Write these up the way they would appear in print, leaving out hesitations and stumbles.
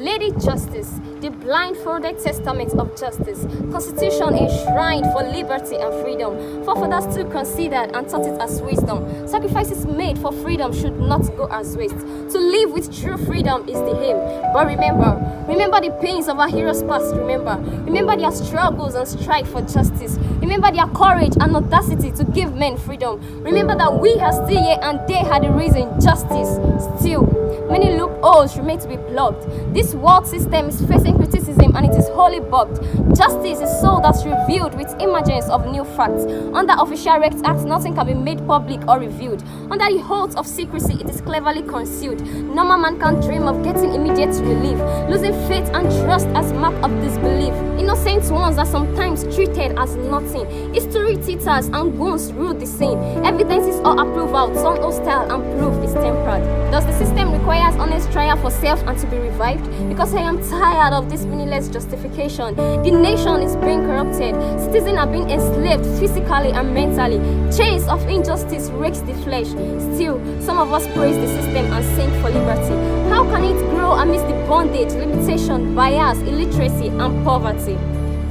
Lady Justice, the blindfolded testament of justice, constitution enshrined for liberty and freedom. Forefathers too considered and taught it as wisdom. Sacrifices made for freedom should not go as waste. To live with true freedom is the aim. But remember the pains of our heroes past. Remember their struggles and strive for justice. Remember their courage and audacity to give men freedom. Remember that we are still here and they had the reason, justice. Still, many loopholes remain to be plugged. This world system is facing criticism and it is wholly bugged. Justice is so that's revealed with emergence of new facts. Under Official Records Act, nothing can be made public or revealed. Under the oath of secrecy, it is cleverly concealed. Normal man can dream of getting immediate relief, losing faith and trust as mark of disbelief. Innocent ones are sometimes treated as nothing. History teachers and goons rule the scene. Evidences or approval, turn hostile and proof is tempered. Does the system require honest trial for self and to be revived? Because I am tired of this meaningless justification. The nation is being corrupted. Citizens are being enslaved physically and mentally. Chains of injustice rakes the flesh. Still, some of us praise the system and sing for liberty. How can it grow amidst the bondage, limitation, bias, illiteracy, and poverty?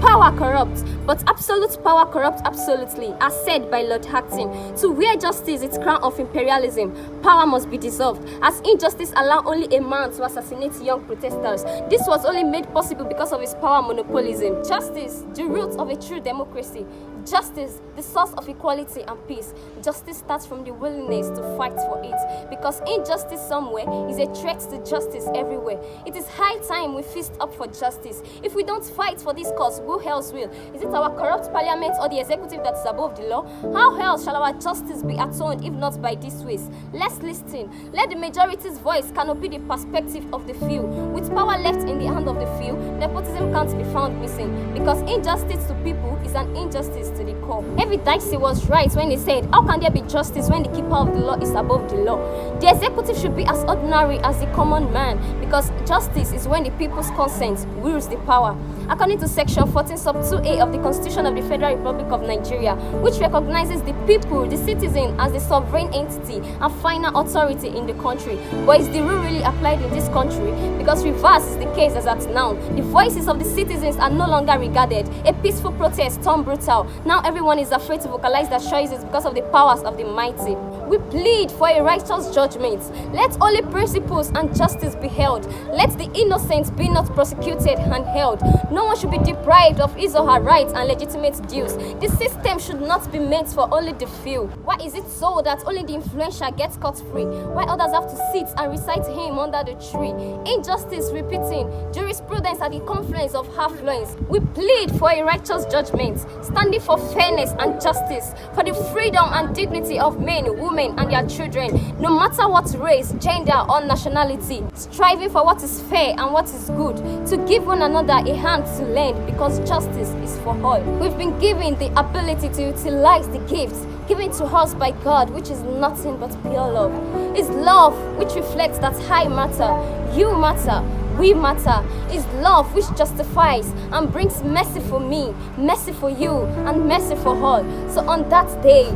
Power corrupts, but absolute power corrupts absolutely, as said by Lord Acton. To wear justice its crown of imperialism, power must be dissolved, as injustice allowed only a man to assassinate young protesters. This was only made possible because of his power monopolism. Justice, the root of a true democracy. Justice, the source of equality and peace. Justice starts from the willingness to fight for it, because injustice somewhere is a threat to justice everywhere. It is high time we fist up for justice. If we don't fight for this cause, who else will? Is it our corrupt parliament or the executive that is above the law? How else shall our justice be atoned if not by these ways? Let's listen. Let the majority's voice canopy the perspective of the few. With power left in the hand of the few, nepotism can't be found missing, because injustice to people is an injustice to the core. Every Dicey was right when he said, how can there be justice when the keeper of the law is above the law? The executive should be as ordinary as the common man, because justice is when the people's consent wields the power. According to section 14 sub 2A of the Constitution of the Federal Republic of Nigeria, which recognizes the people, the citizen, as the sovereign entity and final authority in the country. But is the rule really applied in this country? Because reverse is the case as at now. The voices of the citizens are no longer regarded. A peaceful protest turned brutal. Now everyone is afraid to vocalize their choices because of the powers of the mighty. We plead for a righteous judgment. Let holy principles and justice be held. Let the innocent be not prosecuted and held. No one should be deprived of his or her rights and legitimate dues. The system should not be meant for only the few. Why is it so that only the influential gets scot-free, while others have to sit and recite hymn under the tree? Injustice repeating, jurisprudence at the confluence of half-loins. We plead for a righteous judgment, standing for fairness and justice, for the freedom and dignity of men, women, and their children, no matter what race, gender, or nationality, striving for what is fair and what is good, to give one another a hand to lend, because justice is for all. We've been given the ability to utilize the gifts given to us by God, which is nothing but pure love. It's love which reflects that I matter, you matter, we matter. Is love which justifies and brings mercy for me, mercy for you, and mercy for all. So on that day,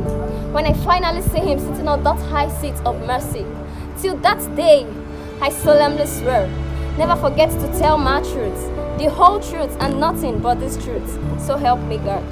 when I finally see him sitting on that high seat of mercy, till that day, I solemnly swear, never forget to tell my truth, the whole truth and nothing but this truth. So help me God.